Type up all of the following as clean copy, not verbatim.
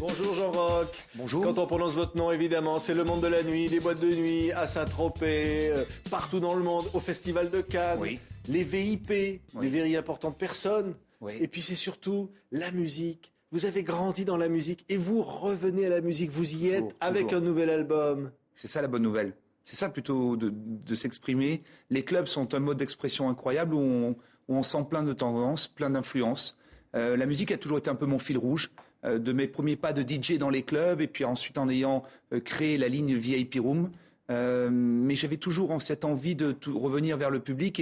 Bonjour Jean-Roch. Bonjour. Quand on prononce votre nom, évidemment, c'est le monde de la nuit, les boîtes de nuit, à Saint-Tropez, partout dans le monde, au Festival de Cannes, Oui. les VIP, Oui. les very importantes personnes. Oui. Et puis c'est surtout la musique. Vous avez grandi dans la musique et vous revenez à la musique. Vous y êtes avec toujours. un nouvel album. C'est ça la bonne nouvelle. C'est ça plutôt de s'exprimer. Les clubs sont un mode d'expression incroyable où on sent plein de tendances, plein d'influences. La musique a toujours été un peu mon fil rouge. De mes premiers pas de DJ dans les clubs et puis ensuite en ayant créé la ligne VIP Room. Mais j'avais toujours cette envie de revenir vers le public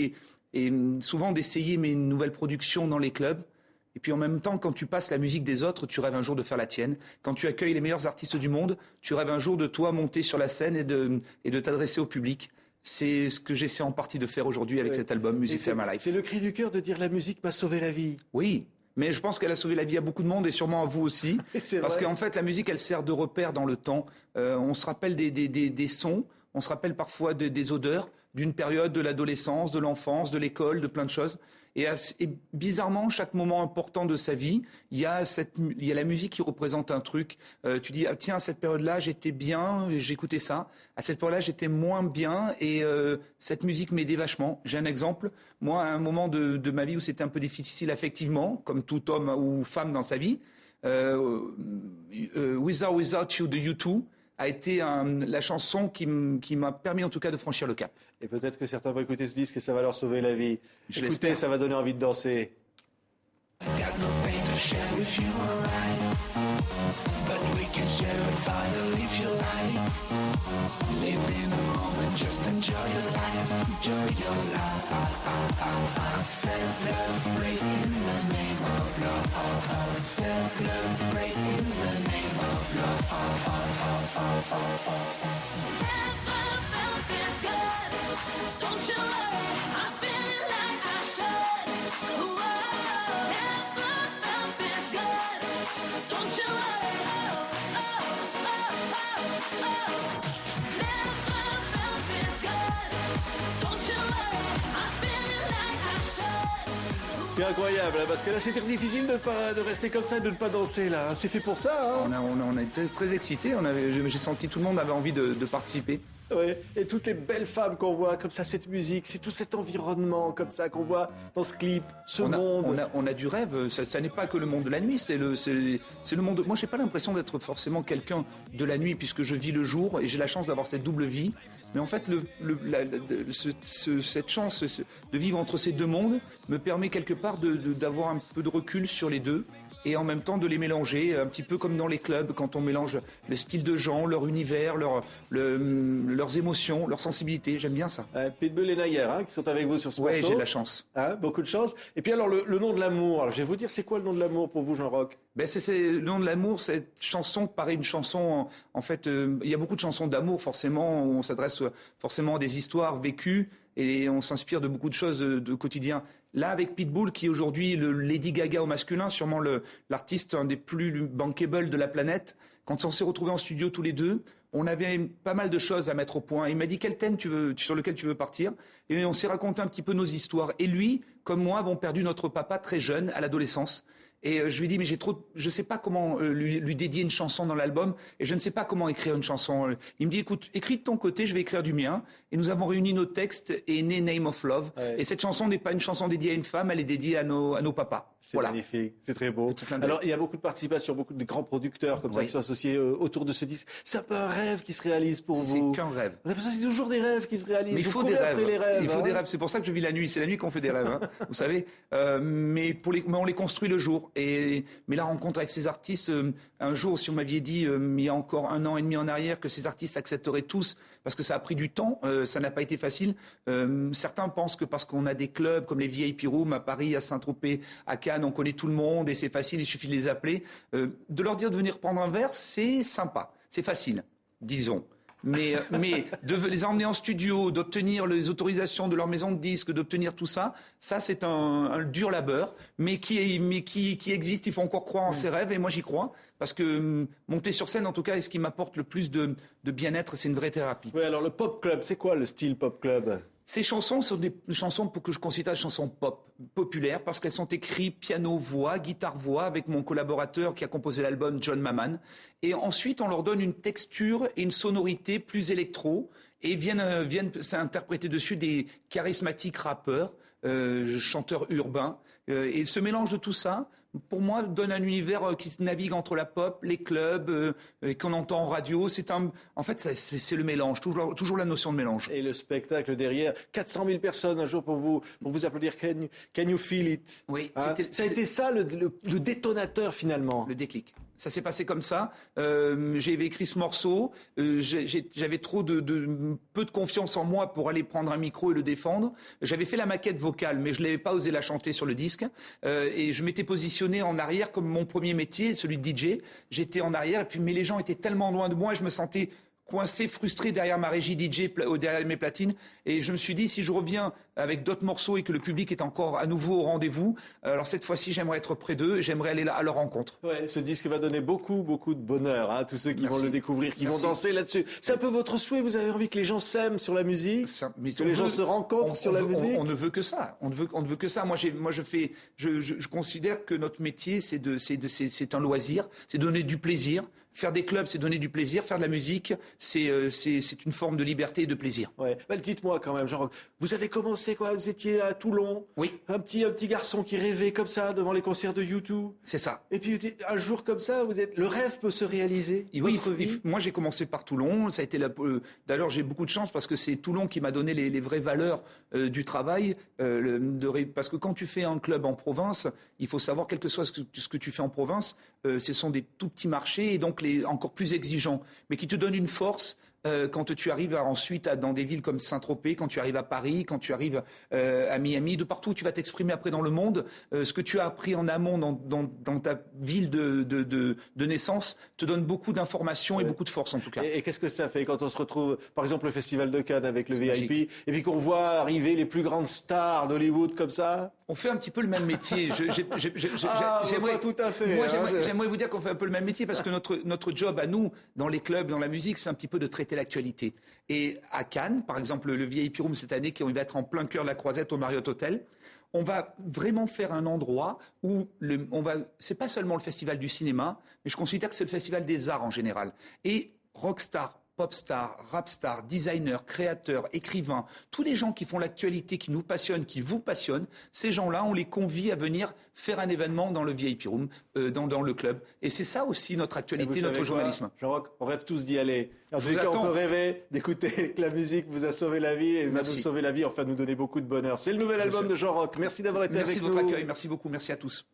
et souvent d'essayer mes nouvelles productions dans les clubs. Et puis en même temps, quand tu passes la musique des autres, tu rêves un jour de faire la tienne. Quand tu accueilles les meilleurs artistes du monde, tu rêves un jour de toi monter sur la scène et de t'adresser au public. C'est ce que j'essaie en partie de faire aujourd'hui avec cet album Music Save My Life. C'est le cri du cœur de dire la musique m'a sauvé la vie. Oui, mais je pense qu'elle a sauvé la vie à beaucoup de monde et sûrement à vous aussi. C'est Parce vrai. qu'en fait, la musique, elle sert de repère dans le temps. On se rappelle des sons, on se rappelle parfois des odeurs d'une période de l'adolescence, de l'enfance, de l'école, de plein de choses. Et bizarrement, chaque moment important de sa vie, il y a la musique qui représente un truc. Tu dis, ah, tiens, à cette période-là, j'étais bien, j'écoutais ça. À cette période-là, j'étais moins bien et cette musique m'aidait vachement. J'ai un exemple. Moi, à un moment de ma vie où c'était un peu difficile affectivement, comme tout homme ou femme dans sa vie, Without You de U2 a été la chanson qui m'a permis en tout cas de franchir le cap. Et peut-être que certains vont écouter ce disque et ça va leur sauver la vie. Je Écoutez, l'espère. ça va donner envie de danser. Got no pain to share with you, alright. But we can share it finally if you like. Live in a moment, just enjoy your life. Enjoy your life. Celebrate in the name of love. Celebrate in the name of love. Never felt this good. Don't you worry, I'm feeling like I should. Whoa, never felt this good. Don't you worry, Never felt this good. Don't you worry, I'm feeling like I should. C'est incroyable, hein, parce que là, c'était difficile de rester comme ça, de ne pas danser, là. C'est fait pour ça, hein. On a été très excités. J'ai senti tout le monde avait envie de participer. Ouais. Et toutes les belles femmes qu'on voit, comme ça, cette musique, c'est tout cet environnement, comme ça, qu'on voit dans ce clip, ce monde. On a du rêve. Ça n'est pas que le monde de la nuit. C'est le monde. Moi, j'ai pas l'impression d'être forcément quelqu'un de la nuit puisque je vis le jour et j'ai la chance d'avoir cette double vie. Mais en fait, cette chance de vivre entre ces deux mondes me permet quelque part d'avoir un peu de recul sur les deux et en même temps de les mélanger, un petit peu comme dans les clubs, quand on mélange le style de gens, leur univers, leurs émotions, leur sensibilité. J'aime bien ça. Pitbull et Nayer, hein, qui sont avec vous sur ce Ouais, morceau. j'ai de la chance. Hein, beaucoup de chance. Et puis alors, le nom de l'amour. Alors, je vais vous dire, c'est quoi le nom de l'amour pour vous, Jean-Roch? C'est le nom de l'amour, cette chanson paraît une chanson, en fait, il y a beaucoup de chansons d'amour forcément, où on s'adresse forcément à des histoires vécues et on s'inspire de beaucoup de choses de quotidien. Là, avec Pitbull, qui est aujourd'hui le Lady Gaga au masculin, sûrement l'artiste un des plus bankable de la planète, quand on s'est retrouvés en studio tous les deux, on avait pas mal de choses à mettre au point. Il m'a dit quel thème sur lequel tu veux partir. Et on s'est raconté un petit peu nos histoires. Et lui, comme moi, avons perdu notre papa très jeune, à l'adolescence. Et je lui ai dit, mais je sais pas comment lui dédier une chanson dans l'album, et je ne sais pas comment écrire une chanson. Il me dit, écoute, écris de ton côté, je vais écrire du mien. Et nous avons réuni nos textes et est né Name of Love. Ouais. Et cette chanson n'est pas une chanson dédiée à une femme, elle est dédiée à nos papas. C'est magnifique, c'est très beau. Petit clin d'œil. Alors, il y a beaucoup de participation, beaucoup de grands producteurs comme ça Oui. qui sont associés autour de ce disque. C'est un peu un rêve qui se réalise pour C'est vous. qu'un rêve. On a l'impression que c'est toujours des rêves qui se réalisent. Mais il Vous faut courez des après rêves. les rêves. Il faut des hein. rêves. C'est pour ça que je vis la nuit. C'est la nuit qu'on fait des rêves, hein, vous savez. Mais on les construit le jour. Mais la rencontre avec ces artistes, un jour, si on m'aviez dit il y a encore 1 an et demi en arrière que ces artistes accepteraient tous, parce que ça a pris du temps, ça n'a pas été facile. Certains pensent que parce qu'on a des clubs comme les VIP Rooms à Paris, à Saint-Tropez, à Cannes, on connaît tout le monde et c'est facile, il suffit de les appeler. De leur dire de venir prendre un verre, c'est sympa, c'est facile, disons. Mais de les emmener en studio, d'obtenir les autorisations de leur maison de disques, d'obtenir tout ça, c'est un dur labeur, mais qui existe. Il faut encore croire en ses rêves, et moi j'y crois, parce que monter sur scène, en tout cas, est ce qui m'apporte le plus de bien-être, c'est une vraie thérapie. Oui, alors le pop club, c'est quoi le style pop club? Ces chansons sont des chansons que je considère des chansons pop, populaires, parce qu'elles sont écrites piano-voix, guitare-voix, avec mon collaborateur qui a composé l'album, John Maman. Et ensuite, on leur donne une texture et une sonorité plus électro, et viennent s'interpréter dessus des charismatiques rappeurs, chanteurs urbains. Et ce mélange de tout ça, pour moi, donne un univers qui navigue entre la pop, les clubs, qu'on entend en radio. En fait, c'est le mélange, toujours la notion de mélange. Et le spectacle derrière, 400 000 personnes un jour pour vous applaudir. Can you feel it? Oui, Ça a été ça le détonateur finalement. Le déclic. Ça s'est passé comme ça. J'ai écrit ce morceau. J'avais trop peu de confiance en moi pour aller prendre un micro et le défendre. J'avais fait la maquette vocale, mais je n'avais pas osé la chanter sur le disque. Et je m'étais positionné en arrière comme mon premier métier, celui de DJ. J'étais en arrière, mais les gens étaient tellement loin de moi, et je me sentais coincé, frustré derrière ma régie DJ, derrière mes platines. Et je me suis dit, si je reviens avec d'autres morceaux et que le public est encore à nouveau au rendez-vous, alors cette fois-ci, j'aimerais être près d'eux, j'aimerais aller là à leur rencontre. Ouais, ce disque va donner beaucoup de bonheur à tous ceux qui vont le découvrir, qui vont danser là-dessus. C'est un peu votre souhait, vous avez envie que les gens s'aiment sur la musique, que les gens se rencontrent sur la musique. On ne veut que ça. On ne veut que ça. Moi, je considère que notre métier, c'est un loisir, c'est donner du plaisir. Faire des clubs, c'est donner du plaisir. Faire de la musique, c'est une forme de liberté et de plaisir. Ouais. Dites-moi quand même, Jean-Roch, vous avez commencé quoi? Vous étiez à Toulon? Oui. Un petit garçon qui rêvait comme ça devant les concerts de U2. C'est ça. Et puis un jour comme ça, le rêve peut se réaliser. Oui, moi j'ai commencé par Toulon. Ça a été d'ailleurs j'ai beaucoup de chance parce que c'est Toulon qui m'a donné les vraies valeurs du travail. Parce que quand tu fais un club en province, il faut savoir quel que soit ce que tu fais en province, ce sont des tout petits marchés et donc encore plus exigeants, mais qui te donnent une force quand tu arrives ensuite dans des villes comme Saint-Tropez, quand tu arrives à Paris, quand tu arrives à Miami, de partout où tu vas t'exprimer après dans le monde, ce que tu as appris en amont dans ta ville de naissance te donne beaucoup d'informations et beaucoup de force en tout cas. Et qu'est-ce que ça fait quand on se retrouve, par exemple, au Festival de Cannes avec le VIP, magique. Et puis qu'on voit arriver les plus grandes stars d'Hollywood comme ça? On fait un petit peu le même métier. Pas tout à fait. Moi, j'aimerais vous dire qu'on fait un peu le même métier parce que notre job à nous, dans les clubs, dans la musique, c'est un petit peu de traiter l'actualité. Et à Cannes, par exemple, le VIP Room cette année, qui va être en plein cœur de la Croisette au Marriott Hotel, on va vraiment faire un endroit où c'est pas seulement le festival du cinéma, mais je considère que c'est le festival des arts en général. Et rockstar, popstar, rapstar, designer, créateur, écrivain, tous les gens qui font l'actualité, qui nous passionnent, qui vous passionnent, ces gens-là, on les convie à venir faire un événement dans le VIP Room, dans le club. Et c'est ça aussi notre actualité, notre journalisme. Jean-Roch, on rêve tous d'y aller. En tout cas, attends. on peut rêver d'écouter que la musique vous a sauvé la vie et va nous sauver la vie, enfin nous donner beaucoup de bonheur. C'est le nouvel album de Jean-Roch. Merci d'avoir été avec nous. Merci de votre accueil, merci beaucoup, merci à tous.